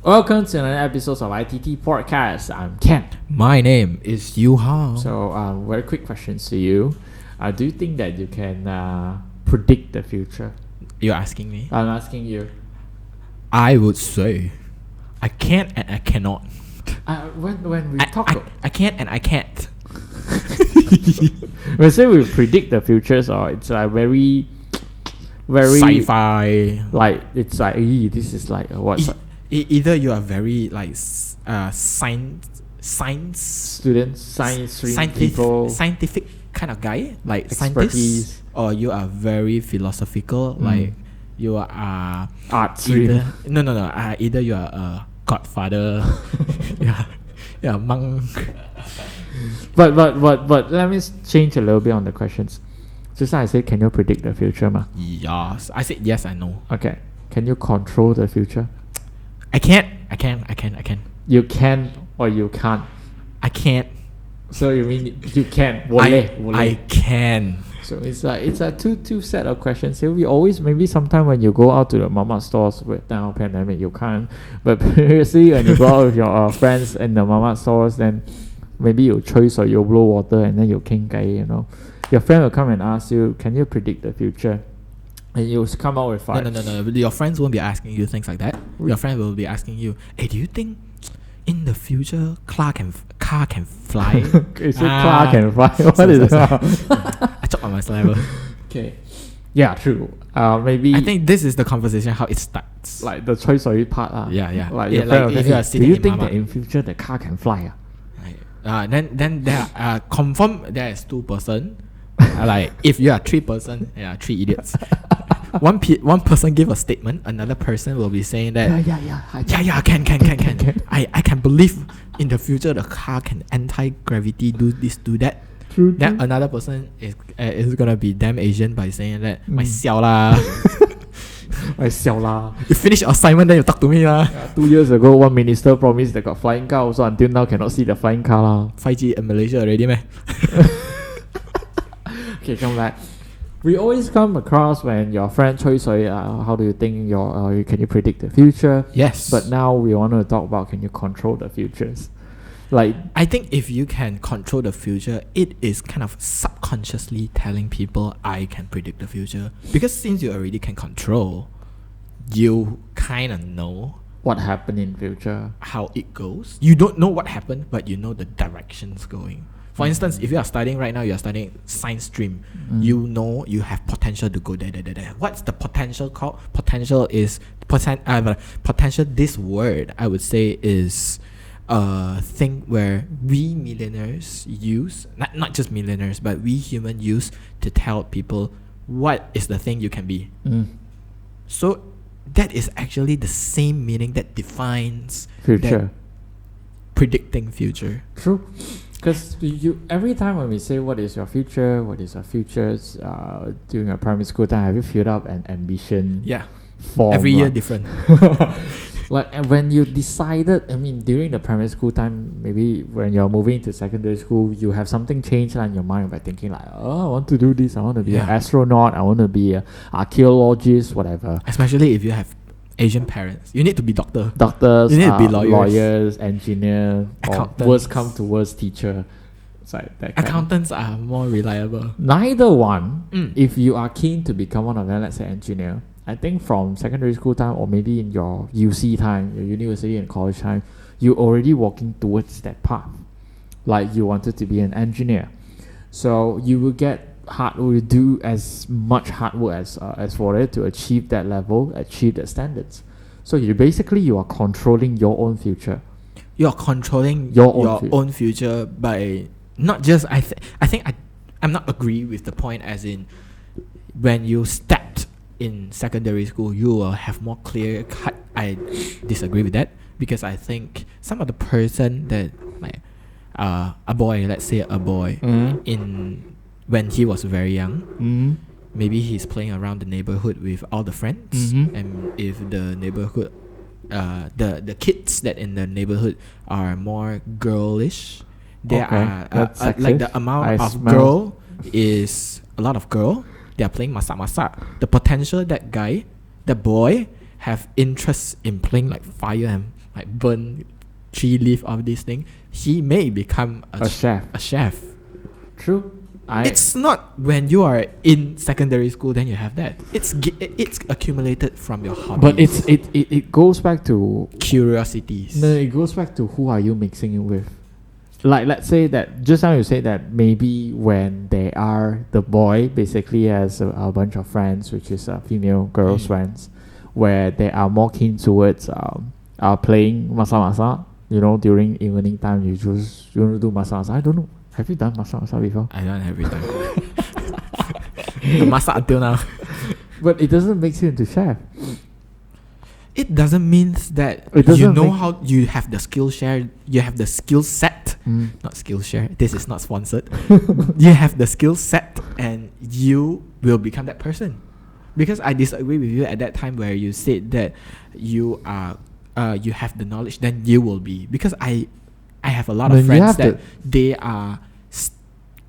Welcome to another episode of ITT Podcast. I'm Ken. My name is Yu Ha. So, very quick questions to you. Do you think that you can predict the future? You're asking me? I'm asking you. I would say I can't and I cannot. When we talk, I can't and I can't. when say we predict the future, so it's like very sci-fi. Like it's like this is like what? Either you are very like science Students, science stream people, scientific kind of guy, like expertise, scientist, or you are very philosophical, like you are art stream. Either you are a godfather, yeah, monk. But let me change a little bit on the questions. Just now I said, can you predict the future, ma? Yes, I said yes. I know. Okay, can you control the future? I can. You can or you can't. I can't. So you mean you can? I can. So it's a two set of questions here. We always maybe sometime when you go out to the mama stores with now pandemic you can't. But previously when you go out with your friends in the mama stores, then maybe you choice or you blow water and then you king guy, you know. Your friend will come and ask you, can you predict the future? And you come out with five. No. Your friends won't be asking you things like that. Your friend will be asking you, hey, do you think in the future car can fly? Is it car can fly? What is it? I choke on my saliva. Okay. Yeah, true. Maybe I think this is the conversation how it starts. like the choice of it part. Yeah. Like, Yeah, your friend will if say, you are sitting do you in think mama, that in future the car can fly? then there are confirm there is 2 person. Like if you are 3 person, 3 idiots. one person give a statement, another person will be saying that can. I can believe in the future the car can anti-gravity do this do that. True. Then another person is gonna be damn Asian by saying that my xiao lah. My xiao lah. You finish your assignment then you talk to me lah. 2 years ago, one minister promised they got flying car. Also until now cannot see the flying car lah. 5G in Malaysia already meh? Okay, come back. We always come across when your friend choice how do you think can you predict the future? Yes. But now we want to talk about can you control the futures? Like I think if you can control the future, it is kind of subconsciously telling people I can predict the future. Because since you already can control, you kind of know what happened in future. How it goes. You don't know what happened, but you know the directions going. For instance, if you are studying right now, you are studying science stream. You know you have potential to go there. What's the potential called? Potential is potential. This word I would say is a thing where we millionaires use, not just millionaires, but we humans use to tell people what is the thing you can be. So that is actually the same meaning that defines future. Predicting future. True. Because you every time when we say what is your future, during your primary school time, have you filled up an ambition? Yeah. Form, every year different. Like when you decided, during the primary school time, maybe when you're moving to secondary school, you have something changed in your mind by thinking like, oh, I want to do this, I want to be an astronaut, I want to be an archaeologist, whatever. Especially if you have Asian parents, you need to be doctors, you need to be lawyers, engineer, or worst come to worst teacher. It's like that accountants are more reliable. Neither one. If you are keen to become one of them, let's say engineer, I think from secondary school time or maybe in your UC time, your university and college time, you already walking towards that path. Like you wanted to be an engineer, so you will do as much hard work as for it to achieve that level, achieve the standards. So you are controlling your own future. You are controlling your own future by not just I'm not agree with the point as in when you stepped in secondary school you will have more clear cut. I disagree with that because I think some of the person that like a boy in when he was very young, maybe he's playing around the neighborhood with all the friends, and if the neighborhood, the kids that in the neighborhood are more girlish, there are like the amount of girl is a lot of girl. They are playing masak. The potential that guy, the boy, have interest in playing like fire and like burn 3 leaf of this thing, he may become a chef. A chef. True. It's not when you are in secondary school then you have that. It's accumulated from your hobbies. But it goes back to curiosities. No, it goes back to who are you mixing it with. Like, let's say that just now you say that maybe when they are, the boy basically has a bunch of friends, which is female girls friends, where they are more keen towards playing masak-masak. You know, during evening time, you want to do masak-masak. I don't know. Have you done masak-masak before? I done every time. The masak until now. But it doesn't make you into chef. It doesn't mean that you know how you have the skill share, you have the skill set, not skill share. This is not sponsored. You have the skill set, and you will become that person. Because I disagree with you at that time where you said that you are, you have the knowledge, then you will be. Because I have a lot of friends that they are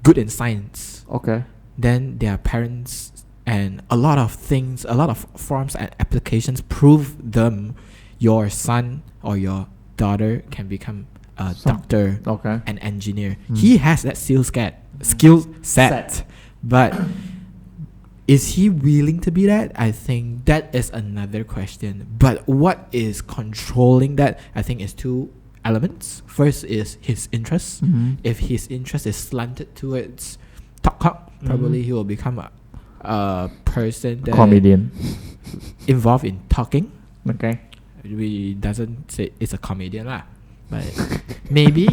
good in science. Okay. Then their parents and a lot of things, a lot of forms and applications prove them your son or your daughter can become a doctor, an engineer. He has that skill set. But is he willing to be that? I think that is another question. But what is controlling that? I think is 2 elements. First is his interest. If his interest is slanted towards talk, probably he will become a person that comedian involved in talking. Okay. We doesn't say it's a comedian lah. But maybe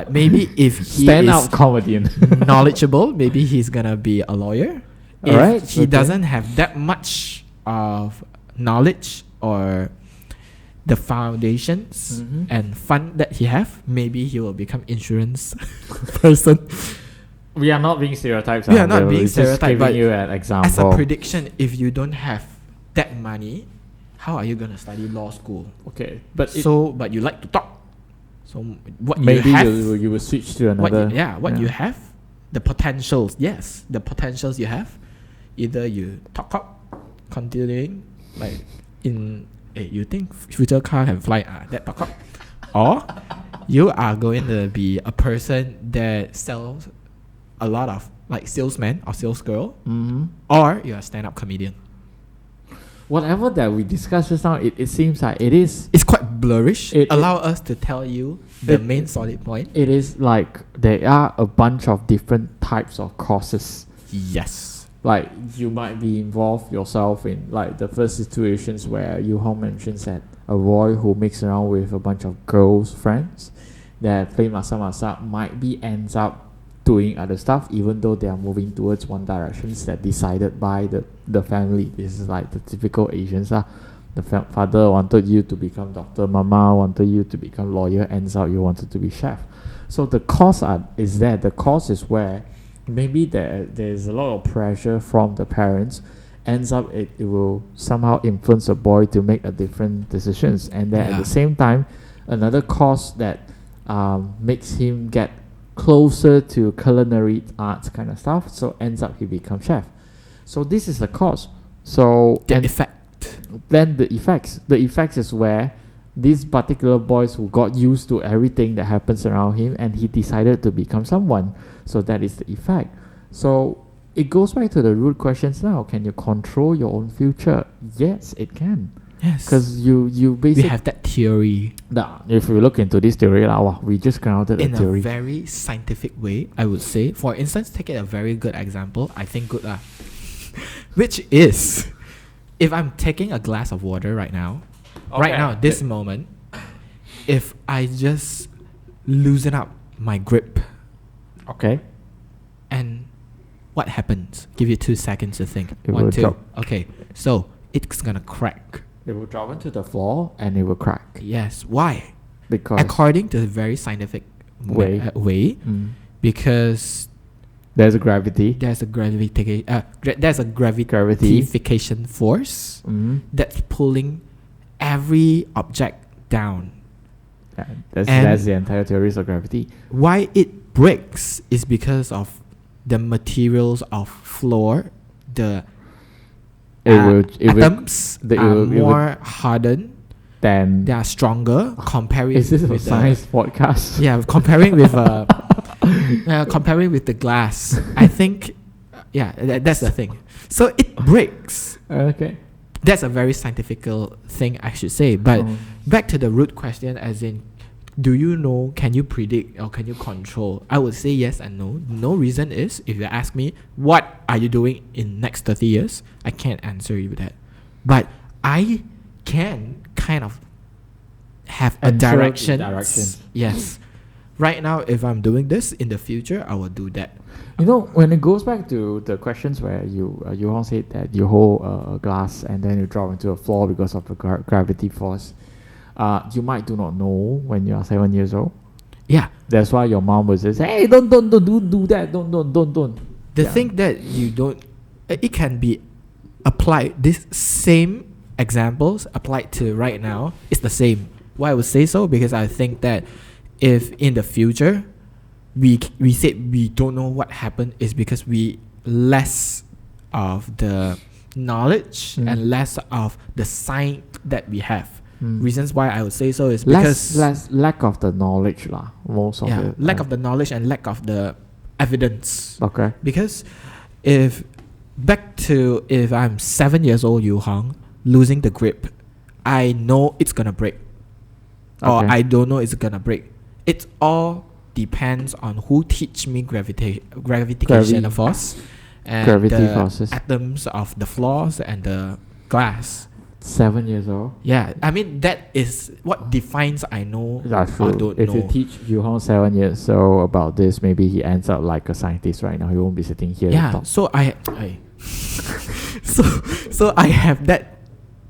maybe if he stand-up comedian knowledgeable, maybe he's gonna be a lawyer. If he doesn't have that much of knowledge or the foundations and fund that he have, maybe he will become insurance person. We are not being stereotypes. We are not being stereotyped, but you an example. As a prediction, if you don't have that money, how are you gonna study law school? Okay, but but you like to talk. So what maybe you have, you will switch to another. What you have, the potentials. Yes, the potentials you have. Either you talk, continuing like in. You think future car can fly? That talk, or you are going to be a person that sells a lot of like salesman or sales girl, or you're a stand-up comedian. Whatever that we discussed just now, it seems like it's quite blurrish. Allow us to tell you the main solid point. It is like there are a bunch of different types of courses. Yes. Like you might be involved yourself in like the first situations where Yu-Hong mentions that a boy who mixes around with a bunch of girls' friends that play masak-masak might be ends up doing other stuff, even though they are moving towards one direction that decided by the family. This is like the typical Asians lah. The father wanted you to become doctor, mama wanted you to become lawyer, ends up you wanted to be chef. So the cause is there. The cause is where maybe there's a lot of pressure from the parents, ends up it will somehow influence a boy to make a different decisions, and then at the same time another cause that makes him get closer to culinary arts kind of stuff, so ends up he becomes chef. So this is the cause. So the effect. Then the effects is where these particular boys who got used to everything that happens around him and he decided to become someone. So that is the effect. So it goes back to the root questions now. Can you control your own future? Yes, it can. Yes. Because you basically... We have that theory. If we look into this theory, we just grounded a theory. In a very scientific way, I would say. For instance, take a very good example. I think good lah. Which is, if I'm taking a glass of water right now, this moment, if I just loosen up my grip, and what happens? Give you 2 seconds to think. It will drop. Okay, so it's gonna crack. It will drop into the floor and it will crack. Yes. Why? Because according to the very scientific way, because there's a gravity. There's a gravitational force that's pulling every object down. That's the entire theory of gravity. Why it breaks is because of the materials of floor. The atoms are more hardened then they are stronger. Comparing is this a with science podcast? Yeah, comparing with comparing with the glass. I think, that's the thing. So it breaks. Okay. That's a very scientific thing, I should say. But back to the root question, as in, do you know, can you predict or can you control? I would say yes and no. No reason is, if you ask me, what are you doing in next 30 years? I can't answer you that. But I can kind of have a direction. Yes. Right now, if I'm doing this, in the future, I will do that. You know, when it goes back to the questions where you all said that you hold a glass and then you drop into a floor because of the gravity force, you might do not know when you are 7 years old. Yeah. That's why your mom would say, hey, don't do that, don't. The thing that you don't, it can be applied, this same examples applied to right now is the same. Why I would say so? Because I think that if in the future we said we don't know what happened, is because we less of the knowledge and less of the science that we have. Reasons why I would say so is because less lack of the knowledge lah, most of it. Lack of the knowledge and lack of the evidence. Okay. Because if I'm 7 years old, Yu Hong, losing the grip, I know it's gonna break. Or I don't know it's gonna break. It all depends on who teach me gravitation force and gravity the forces. atoms of the floors and the glass. 7 years old. Yeah, I mean that is what defines I know That's or true. don't If know. you teach Yu Hong 7 years old about this, maybe he ends up like a scientist right now. He won't be sitting here. Yeah, so I so I have that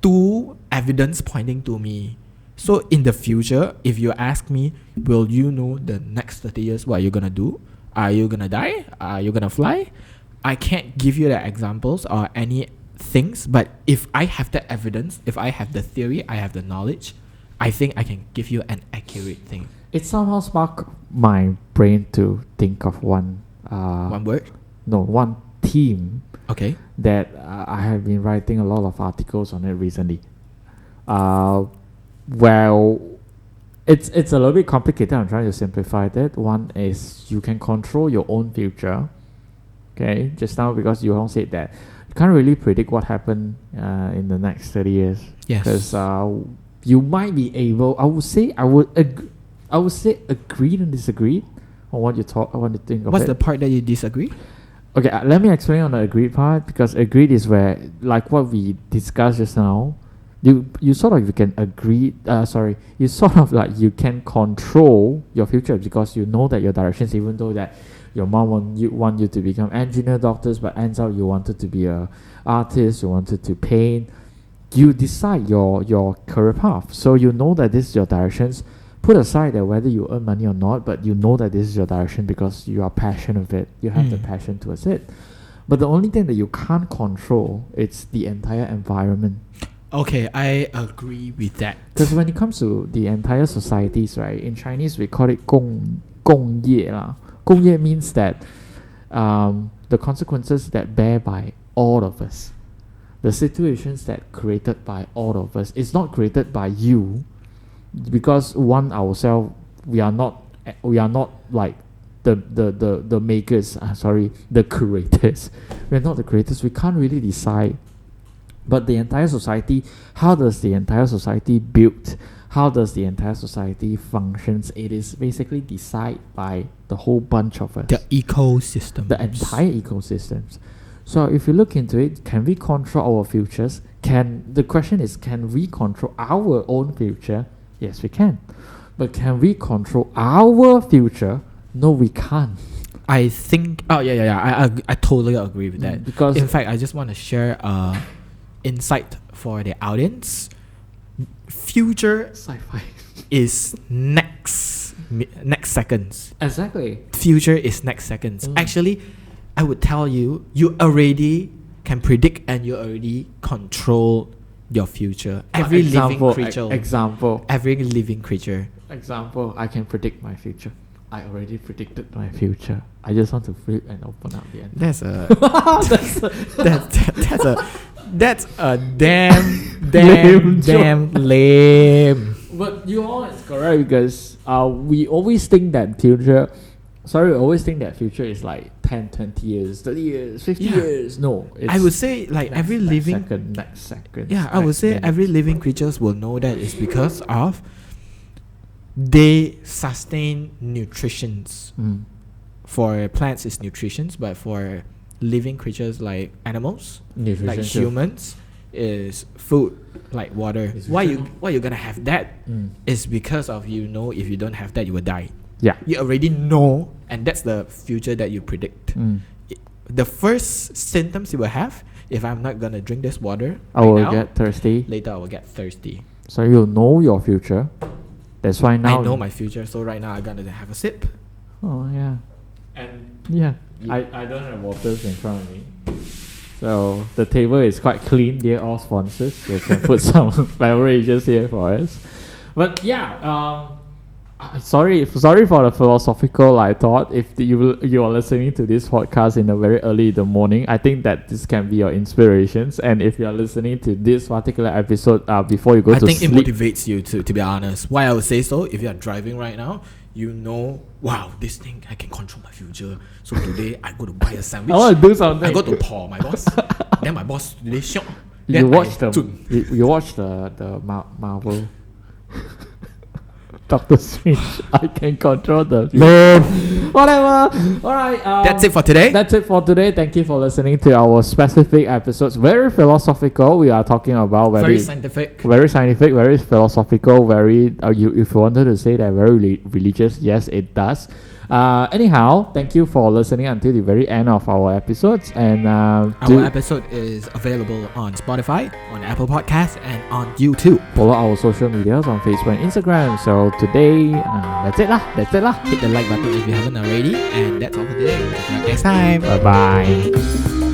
two evidence pointing to me. So in the future, if you ask me, will you know the next 30 years what you're gonna do? Are you gonna die? Are you gonna fly? I can't give you the examples or any things, but if I have the evidence, if I have the theory, I have the knowledge, I think I can give you an accurate thing. It somehow sparked my brain to think of one word? No, one theme. Okay. That I have been writing a lot of articles on it recently. Well, it's a little bit complicated. I'm trying to simplify that. One is you can control your own future. Okay, just now because Yu Hong said that you can't really predict what happened in the next 30 years. Yes. Because you might be able. I would say agree and disagree on what you talk. I want to think of it. What's the part that you disagree? Okay, let me explain on the agreed part, because agreed is where, like what we discussed just now, you sort of you can agree. You sort of like you can control your future because you know that your directions, even though that your mom want you to become engineer, doctors, but ends up you wanted to be a artist, you wanted to paint. You decide your career path, so you know that this is your directions. Put aside that whether you earn money or not, but you know that this is your direction because you are passionate with it. You have the passion towards it. But the only thing that you can't control, it's the entire environment. Okay, I agree with that. Because when it comes to the entire societies, right, in Chinese we call it 共业 lah. 共业 means that the consequences that bear by all of us, the situations that created by all of us, it's not created by you. Because ourselves, we are not like the makers. The creators. We're not the creators. We can't really decide. But the entire society, how does the entire society build? How does the entire society functions? It is basically decided by the whole bunch of us. The ecosystem. The entire ecosystems. So if you look into it, can we control our futures? The question is, can we control our own future? Yes, we can. But can we control our future? No, we can't. I think... Oh, yeah. I totally agree with that. Because... In fact, I just want to share insight for the audience. Future sci-fi is next seconds. Exactly. Future is next seconds. Actually, I would tell you, you already can predict and you already control your future. Every living creature. Every living creature. Example, I can predict my future. I already predicted my future. I just want to flip and open up the end. That's a damn lame. But you all is correct because we always think that future. Sorry, we always think that future is like 10, 20 years, 30 years, 50 years. No, I would say like every living next second. Yeah, I would say every living creatures will know that it's because of they sustain nutritions. For plants, it's nutritions, but for living creatures like animals, like humans, is food, like water. Why you gonna have that? Is because of if you don't have that, you will die. Yeah, you already know, and that's the future that you predict. The first symptoms you will have, if I'm not gonna drink this water, I will get thirsty. Later, I will get thirsty. So you know your future. That's why now I know my future. So right now, I'm gonna have a sip. Oh yeah, and yeah. I don't have waters in front of me. So the table is quite clean. They're all sponsors. They can put some beverages here for us. But yeah, sorry for the philosophical thought. If you are listening to this podcast in the very early in the morning, I think that this can be your inspirations. And if you are listening to this particular episode before you go to sleep, I think it motivates you to be honest. Why I would say so? If you are driving right now, wow, this thing I can control my future. So today I go to buy a sandwich. I want to do something. I go to Paul, my boss. Then my boss today shock. You watch the Marvel. Doctor Strange. I can control the whatever. Alright, that's it for today. Thank you for listening to our specific episodes. Very philosophical. We are talking about very scientific, very philosophical, very if you wanted to say that very religious, yes it does. Anyhow, thank you for listening until the very end of our episodes. And our episode is available on Spotify, on Apple Podcasts, and on YouTube. Follow our social medias on Facebook and Instagram. So today, that's it lah. Hit the like button if you haven't already. And that's all for today. See you next time. Bye bye.